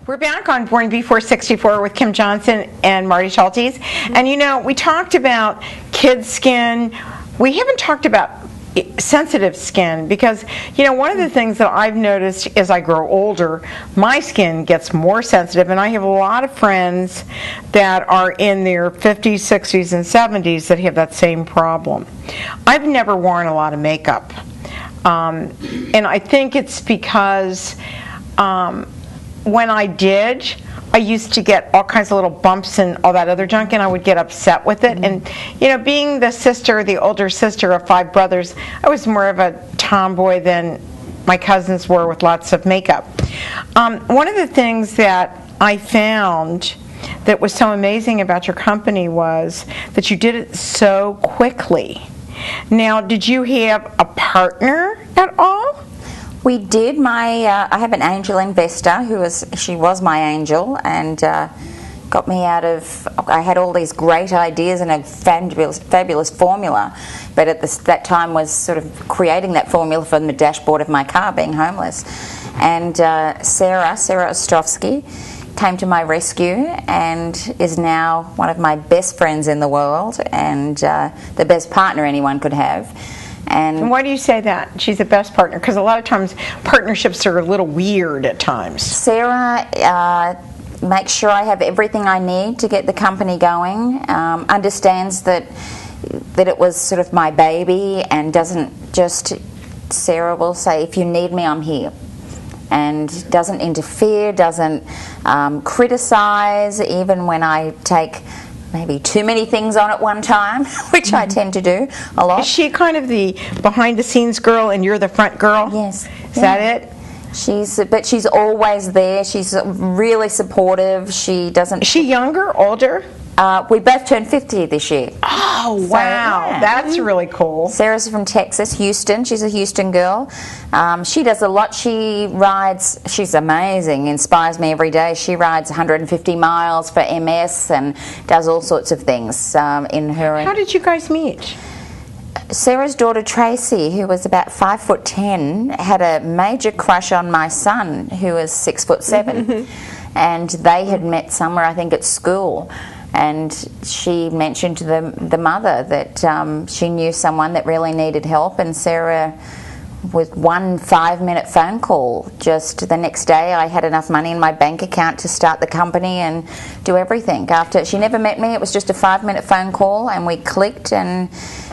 We're back on Born B-4 64 with Kim Johnston and Marty Schultes. And you know, we talked about kids' skin. We haven't talked about sensitive skin because, you know, one of the things that I've noticed as I grow older, my skin gets more sensitive, and I have a lot of friends that are in their 50s, 60s, and 70s that have that same problem. I've never worn a lot of makeup, and I think it's because when I did, I used to get all kinds of little bumps and all that other junk, and I would get upset with it. And, you know, being the sister, the older sister of 5 brothers, I was more of a tomboy than my cousins were with lots of makeup. One of the things that I found that was so amazing about your company was that you did it so quickly. Now, did you have a partner at all? We did. I have an angel investor she was my angel, and got me out of. I had all these great ideas and a fabulous formula, but at that time was sort of creating that formula from the dashboard of my car, being homeless. And Sarah Ostrovsky came to my rescue and is now one of my best friends in the world and the best partner anyone could have. And why do you say that? She's the best partner? Because a lot of times partnerships are a little weird at times. Sarah makes sure I have everything I need to get the company going, understands that it was sort of my baby, and doesn't just, Sarah will say, if you need me, I'm here. And doesn't interfere, doesn't criticize, even when I take maybe too many things on at one time, which I tend to do a lot. Is she kind of the behind-the-scenes girl and you're the front girl? Yes. Is that it? But she's always there. She's really supportive. She doesn't. Is she younger, older? We both turned 50 this year. Oh, wow. Yeah. That's really cool. Sarah's from Texas, Houston. She's a Houston girl. She does a lot. She rides. She's amazing. Inspires me every day. She rides 150 miles for MS and does all sorts of things in her. How did you guys meet? Sarah's daughter Tracy, who was about 5'10", had a major crush on my son, who was 6'7", and they had met somewhere, I think, at school. And she mentioned to the mother that she knew someone that really needed help, and Sarah, with one 5-minute phone call, just the next day I had enough money in my bank account to start the company and do everything. After she never met me, it was just a 5-minute phone call, and we clicked, and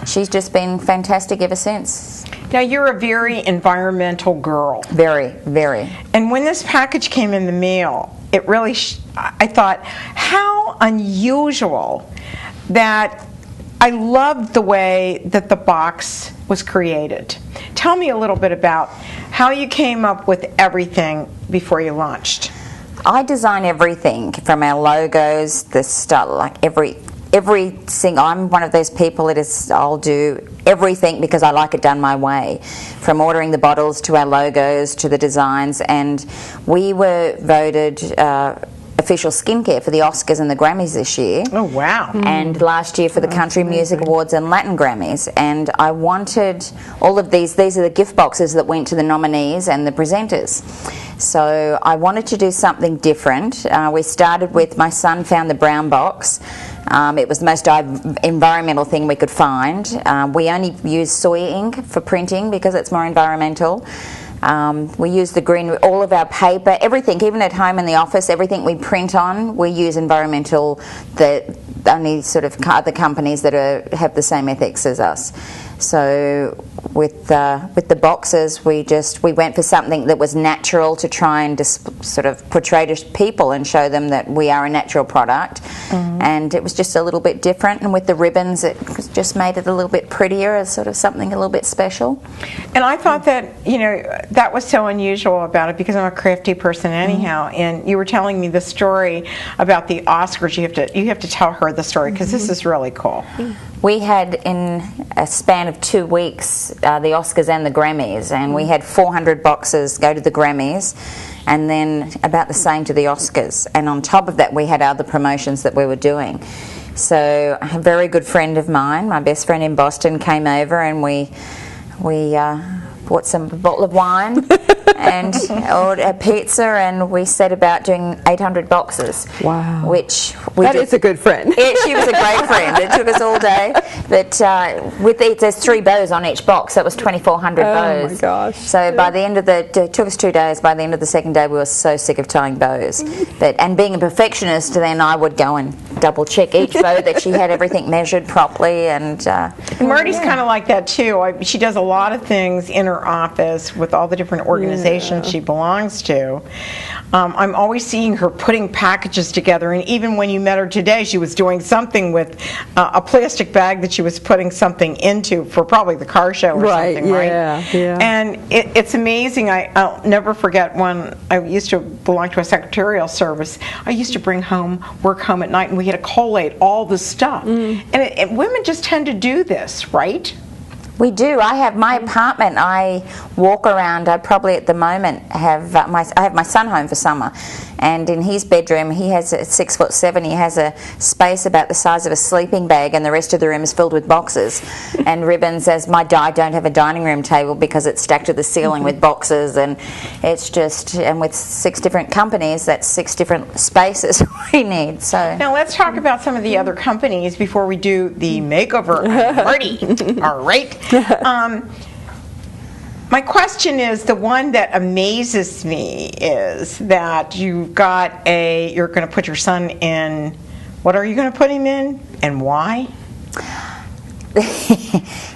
she's just been fantastic ever since. Now, you're a very environmental girl. Very, very. And when this package came in the mail, it really, I thought, how unusual that I loved the way that the box was created. Tell me a little bit about how you came up with everything before you launched. I design everything from our logos, the stuff, like everything. I'm one of those people I'll do everything because I like it done my way, from ordering the bottles to our logos to the designs. And we were voted official skincare for the Oscars and the Grammys this year. Oh, wow. And last year for the Country Music Awards and Latin Grammys. And I wanted all of these are the gift boxes that went to the nominees and the presenters. So I wanted to do something different. We started with, my son found the brown box. It was the most environmental thing we could find. We only use soy ink for printing because it's more environmental. We use the green, all of our paper, everything, even at home in the office, everything we print on, we use environmental, the only sort of other companies that have the same ethics as us. So with the boxes, we went for something that was natural to try and sort of portray to people and show them that we are a natural product. And it was just a little bit different, and with the ribbons it just made it a little bit prettier, as sort of something a little bit special. And I thought that, you know, that was so unusual about it because I'm a crafty person anyhow. And you were telling me the story about the Oscars. You have to tell her the story because this is really cool. We had, in a span of 2 weeks, the Oscars and the Grammys, and we had 400 boxes go to the Grammys, and then about the same to the Oscars. And on top of that, we had other promotions that we were doing. So a very good friend of mine, my best friend in Boston, came over, and we bought some bottle of wine and ordered a pizza, and we set about doing 800 boxes. Wow. Which we That is a good friend. She was a great friend. It took us all day. But there's 3 bows on each box. That was 2,400 bows. Oh my gosh. So by the end of it took us 2 days. By the end of the second day, we were so sick of tying bows. And being a perfectionist, then I would go and double check each bow that she had everything measured properly. And Marty's kind of like that too. She does a lot of things in her office with all the different organizations she belongs to. I'm always seeing her putting packages together, and even when you met her today, she was doing something with a plastic bag that she was putting something into for probably the car show or something, right? Yeah. And it's amazing. I'll never forget when I used to belong to a secretarial service. I used to work home at night, and we had to collate all the stuff. And women just tend to do this, right? we do. I have my apartment. I walk around. I probably at the moment have I have my son home for summer, and in his bedroom he has a 6'7". He has a space about the size of a sleeping bag, and the rest of the room is filled with boxes and ribbons. As I don't have a dining room table because it's stacked to the ceiling with boxes, and it's just, and with 6 different companies, that's 6 different spaces we need. So now let's talk about some of the other companies before we do the makeover. Marty, all right. My question is, the one that amazes me is that you're going to put your son in, what are you going to put him in, and why?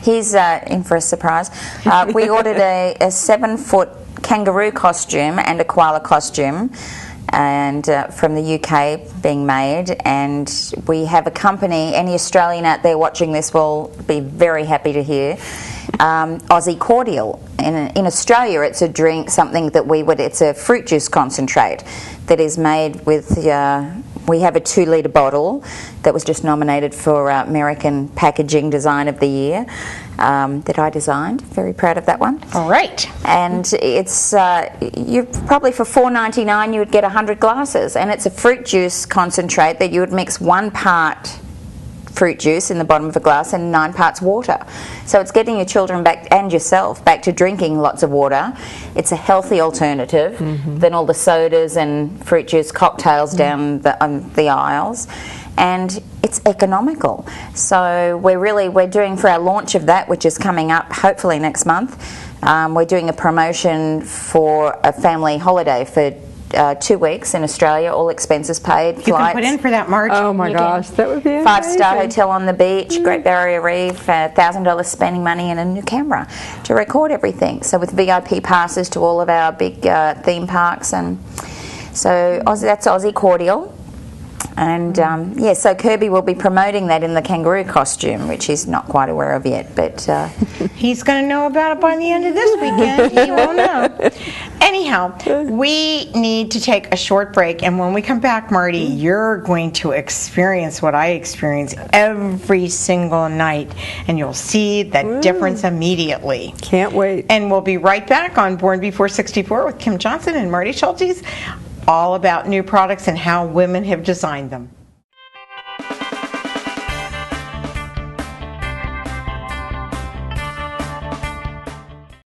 He's in for a surprise. We ordered a 7-foot kangaroo costume and a koala costume, and from the UK being made, and we have a company. Any Australian out there watching this will be very happy to hear. Aussie Cordial. In Australia, it's a drink, it's a fruit juice concentrate that is made with, we have a 2-litre bottle that was just nominated for American Packaging Design of the Year that I designed. Very proud of that one. All right. And it's, you probably for $4.99 you would get 100 glasses, and it's a fruit juice concentrate that you would mix 1 part fruit juice in the bottom of a glass and 9 parts water. So it's getting your children back and yourself back to drinking lots of water. It's a healthy alternative than all the sodas and fruit juice cocktails down the aisles, and it's economical. So we're doing, for our launch of that, which is coming up hopefully next month, we're doing a promotion for a family holiday for 2 weeks in Australia, all expenses paid. You can put in for that, March. Oh my gosh, that would be amazing. 5-star hotel on the beach, Great Barrier Reef, $1,000 spending money and a new camera to record everything. So with VIP passes to all of our big theme parks, and so that's Aussie Cordial. And so Kirby will be promoting that in the kangaroo costume, which he's not quite aware of yet, but he's going to know about it by the end of this weekend. He won't know. Anyhow, we need to take a short break, and when we come back, Marty, you're going to experience what I experience every single night, and you'll see that difference immediately. Can't wait. And we'll be right back on Born Before 64 with Kim Johnston and Marty Schultes, all about new products and how women have designed them.